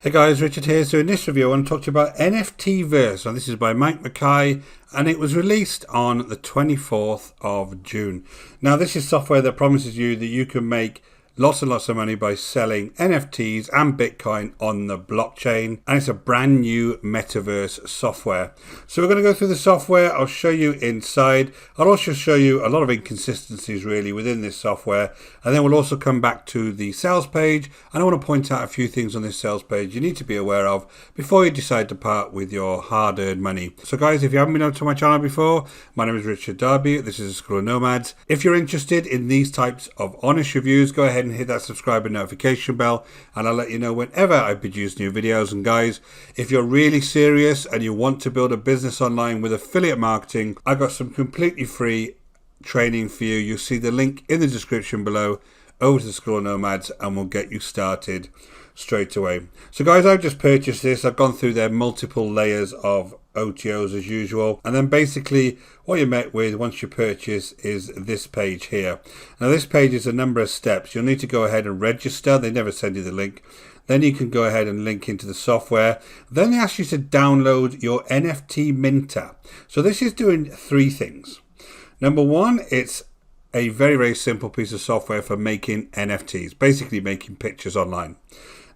Hey guys, Richard here. So in this review I want to talk to you about NFTVerse, and this is by Mckay, and it was released on the 24th of June. Now this is software that promises you that you can make lots and lots of money by selling NFTs and Bitcoin on the blockchain, and it's a brand new metaverse software. So we're going to go through the software. I'll show you inside. I'll also show you a lot of inconsistencies really within this software, and then we'll also come back to the sales page, and I want to point out a few things on this sales page you need to be aware of before you decide to part with your hard-earned money. So guys, if you haven't been over to my channel before, my name is Richard Darby. This is School of Nomads. If you're interested in these types of honest reviews, go ahead and hit that subscribe and notification bell, and I'll let you know whenever I produce new videos. And guys, if you're really serious and you want to build a business online with affiliate marketing, I've got some completely free training for you. You'll see the link in the description below. Over to the School of Nomads and we'll get you started straight away. So guys, I've just purchased this. I've gone through their multiple layers of OTOs as usual, and then basically what you're met with once you purchase is this page here. Now this page is a number of steps. You'll need to go ahead and register. They never send you the link. Then you can go ahead and link into the software. Then they ask you to download your NFT minter. So this is doing three things. Number one, it's a very, very simple piece of software for making NFTs, basically making pictures online.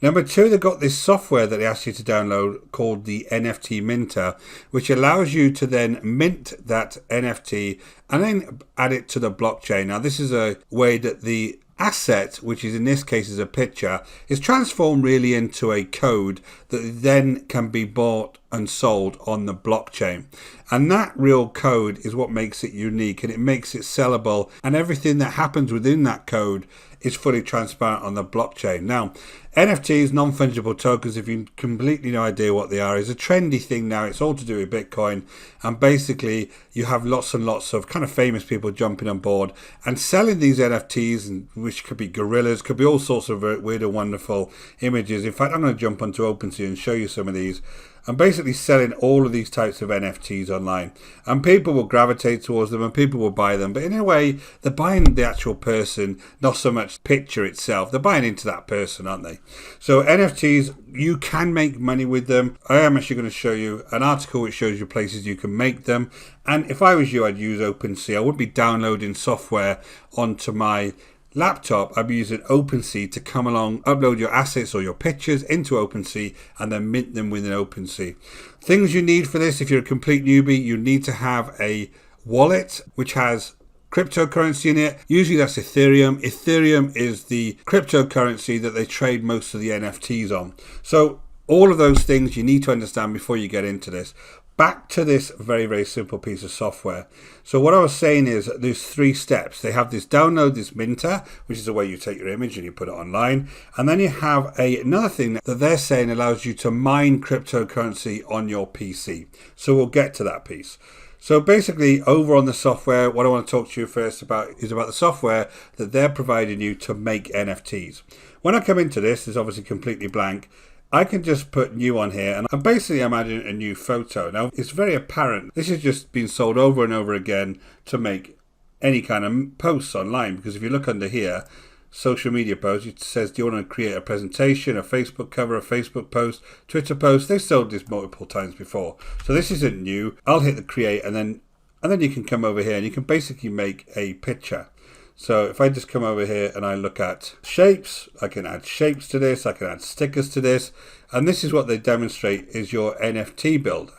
Number two, they've got this software that they ask you to download called the NFT Minter, which allows you to then mint that NFT and then add it to the blockchain. Now, this is a way that the asset, which is in this case is a picture, is transformed really into a code that then can be bought and sold on the blockchain. And that real code is what makes it unique, and it makes it sellable, and everything that happens within that code is fully transparent on the blockchain. Now, NFTs, non-fungible tokens, if you completely no idea what they are, is a trendy thing now. It's all to do with Bitcoin, and basically you have lots and lots of kind of famous people jumping on board and selling these NFTs, and which could be gorillas, could be all sorts of weird and wonderful images. In fact, I'm going to jump onto OpenSea and show you some of these. I'm basically selling all of these types of NFTs online, and people will gravitate towards them and people will buy them, but in a way they're buying the actual person, not so much picture itself. They're buying into that person, aren't they? So NFTs, you can make money with them. I am actually going to show you an article which shows you places you can make them, and if I was you, I'd use OpenSea. I wouldn't be downloading software onto my laptop. I'd be using OpenSea to come along, upload your assets or your pictures into OpenSea and then mint them within OpenSea. Things you need for this, if you're a complete newbie, you need to have a wallet which has cryptocurrency in it. Usually that's Ethereum. Ethereum is the cryptocurrency that they trade most of the NFTs on. So all of those things you need to understand before you get into this. Back to this very, very simple piece of software. So what I was saying is there's three steps. They have this download, this minter, which is the way you take your image and you put it online. And then you have another thing that they're saying allows you to mine cryptocurrency on your PC. So we'll get to that piece. So basically over on the software, what I want to talk to you first about is about the software that they're providing you to make NFTs. When I come into this, it's obviously completely blank. I can just put new on here, and I'm basically adding a new photo. Now, it's very apparent. This has just been sold over and over again to make any kind of posts online, because if you look under here, social media posts, it says, do you want to create a presentation, a Facebook cover, a Facebook post, Twitter post? They've sold this multiple times before. So this isn't new. I'll hit the create, and then you can come over here and you can basically make a picture. So if I just come over here and I look at shapes, I can add shapes to this, I can add stickers to this, and this is what they demonstrate is your NFT builder.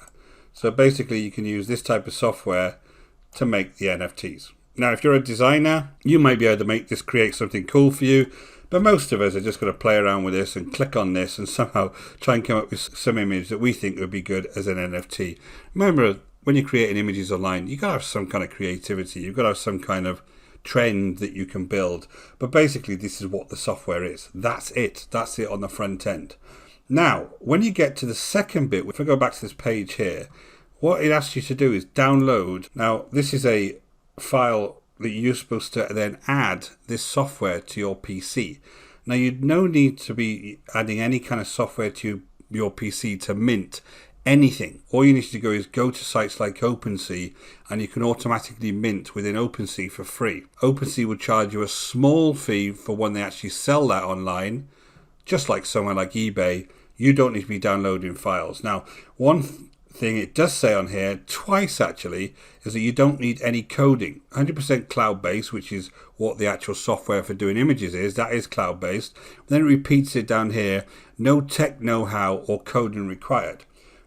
So basically you can use this type of software to make the NFTs. Now if you're a designer, you might be able to make this create something cool for you, but most of us are just going to play around with this and click on this and somehow try and come up with some image that we think would be good as an NFT. Remember, when you're creating images online, you've got to have some kind of creativity, you've got to have some kind of trend that you can build, but basically this is what the software is. That's it on the front end. Now when you get to the second bit, if I go back to this page here, what it asks you to do is download. Now this is a file that you're supposed to then add this software to your PC. Now you'd no need to be adding any kind of software to your PC to mint anything. All you need to go is go to sites like OpenSea, and you can automatically mint within OpenSea for free. OpenSea will charge you a small fee for when they actually sell that online, just like somewhere like eBay. you don't need to be downloading files. Now, one thing it does say on here, twice actually, is that you don't need any coding. 100% cloud-based, which is what the actual software for doing images is. That is cloud-based. Then it repeats it down here, no tech know-how or coding required.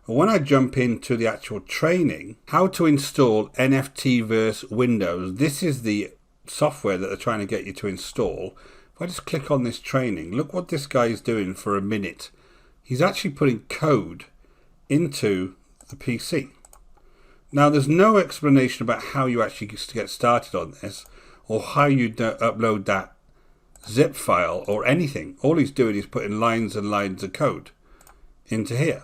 And when I jump into the actual training, how to install NFTVerse Windows, this is the software that they're trying to get you to install. If I just click on this training, look what this guy is doing for a minute. He's actually putting code into the PC. Now, there's no explanation about how you actually get started on this, or how you upload that zip file or anything. All he's doing is putting lines and lines of code into here.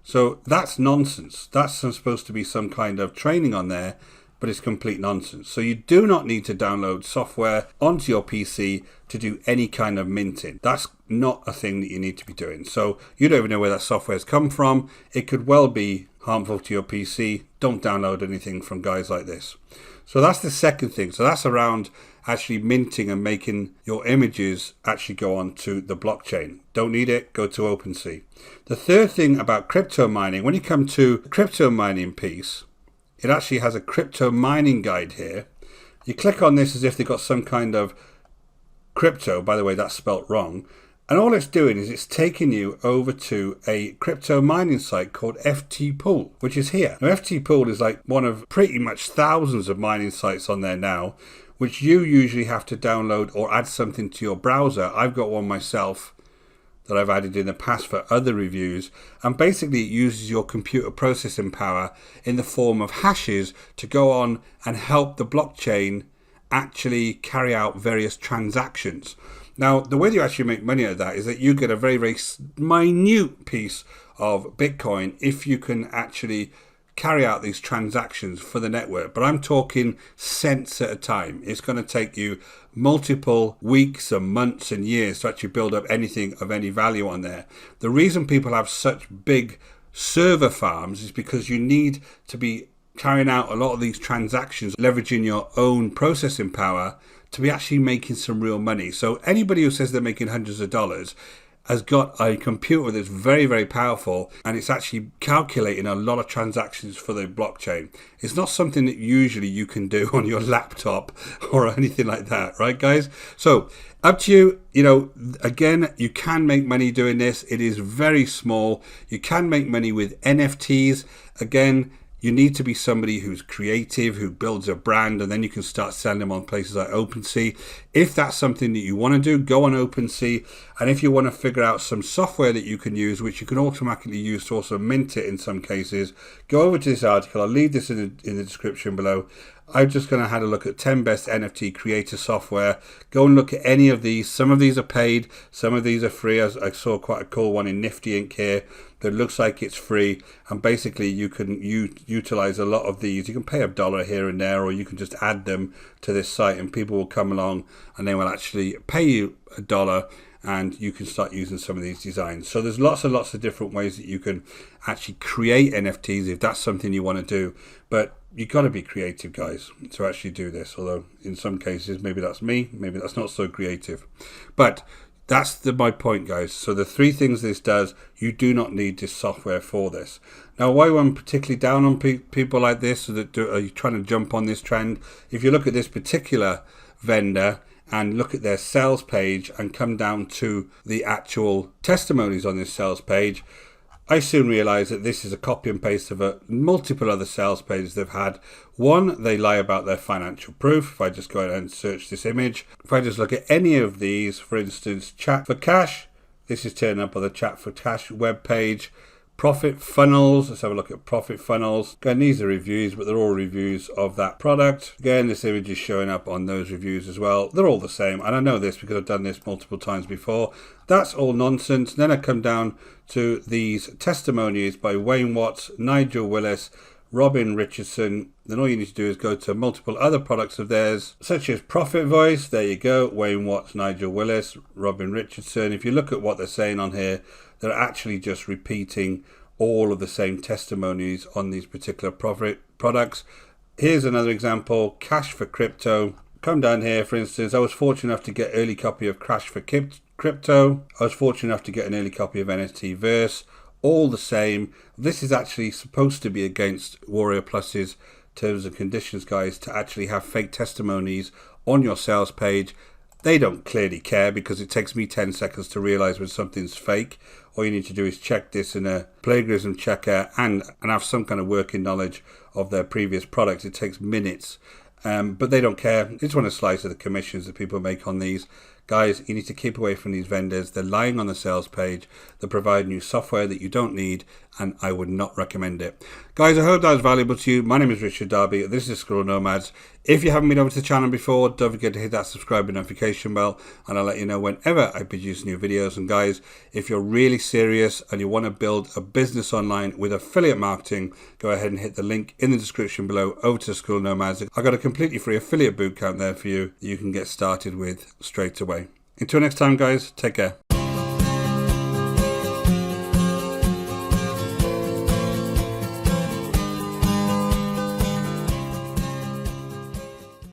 So that's nonsense. That's supposed to be some kind of training on there, but it's complete nonsense. So you do not need to download software onto your PC to do any kind of minting. That's not a thing that you need to be doing. So you don't even know where that software has come from. It could well be harmful to your PC. Don't download anything from guys like this. So that's the second thing. So that's around actually minting and making your images actually go onto the blockchain. Don't need it, go to OpenSea. The third thing about crypto mining, when you come to the crypto mining piece, it actually has a crypto mining guide here. You click on this as if they've got some kind of crypto, by the way, that's spelt wrong. And all it's doing is it's taking you over to a crypto mining site called FT Pool, which is here. Now, FT Pool is like one of pretty much thousands of mining sites on there now, which you usually have to download or add something to your browser. I've got one myself that I've added in the past for other reviews, and basically it uses your computer processing power in the form of hashes to go on and help the blockchain actually carry out various transactions. Now, the way you actually make money out of that is that you get a very, very minute piece of Bitcoin if you can actually carry out these transactions for the network. But I'm talking cents at a time. It's going to take you multiple weeks and months and years to actually build up anything of any value on there. The reason people have such big server farms is because you need to be carrying out a lot of these transactions, leveraging your own processing power to be actually making some real money. So anybody who says they're making hundreds of dollars has got a computer that's very, very powerful, and it's actually calculating a lot of transactions for the blockchain. It's not something that usually you can do on your laptop or anything like that, right, guys? So up to you. You know, again, you can make money doing this. It is very small. You can make money with NFTs. Again, you need to be somebody who's creative, who builds a brand, and then you can start selling them on places like OpenSea. If that's something that you want to do, go on OpenSea. And if you want to figure out some software that you can use, which you can automatically use to also mint it in some cases, go over to this article. I'll leave this in the description below. I'm just going to have a look at 10 best NFT creator software. Go and look at any of these. Some of these are paid, some of these are free. I saw quite a cool one in Nifty Inc. here that looks like it's free, and basically you can utilize a lot of these. You can pay $1 here and there, or you can just add them to this site, and people will come along and they will actually pay you $1, and you can start using some of these designs. So there's lots and lots of different ways that you can actually create NFTs if that's something you want to do. But you've got to be creative, guys, to actually do this. Although in some cases, maybe that's me, maybe that's not so creative. But that's my point, guys. So the three things this does, you do not need this software for this. Now, why I'm particularly down on people like this, that are trying to jump on this trend, if you look at this particular vendor and look at their sales page and come down to the actual testimonies on this sales page, I soon realized that this is a copy and paste of multiple other sales pages they've had. One, they lie about their financial proof. If I just go ahead and search this image, if I just look at any of these, for instance, Chat for Cash, this is turning up on the Chat for Cash web page. Profit Funnels, let's have a look at Profit Funnels. Again, these are reviews, but they're all reviews of that product. Again, this image is showing up on those reviews as well. They're all the same, and I know this because I've done this multiple times before. That's all nonsense. Then I come down to these testimonies by Wayne Watts, Nigel Willis, Robin Richardson. Then all you need to do is go to multiple other products of theirs, such as Profit Voice. There you go, Wayne Watts, Nigel Willis, Robin Richardson. If you look at what they're saying on here, they're actually just repeating all of the same testimonies on these particular products. Here's another example, Cash for Crypto. come down here, for instance, I was fortunate enough to get early copy of Crash for Crypto. I was fortunate enough to get an early copy of NFTVerse. All the same, this is actually supposed to be against Warrior Plus's terms and conditions, guys, to actually have fake testimonies on your sales page. They don't clearly care because it takes me 10 seconds to realize when something's fake. All you need to do is check this in a plagiarism checker and have some kind of working knowledge of their previous products. It takes minutes. But they don't care. They just want a slice of the commissions that people make on these. Guys, you need to keep away from these vendors. They're lying on the sales page. They're providing you software that you don't need, and I would not recommend it. Guys, I hope that was valuable to you. My name is Richard Darby. This is Squirrel Nomads. If you haven't been over to the channel before, don't forget to hit that subscribe and notification bell, and I'll let you know whenever I produce new videos. And guys, if you're really serious and you want to build a business online with affiliate marketing, go ahead and hit the link in the description below over to Squirrel Nomads. I've got a completely free affiliate bootcamp there for you that you can get started with straight away. Until next time, guys, take care.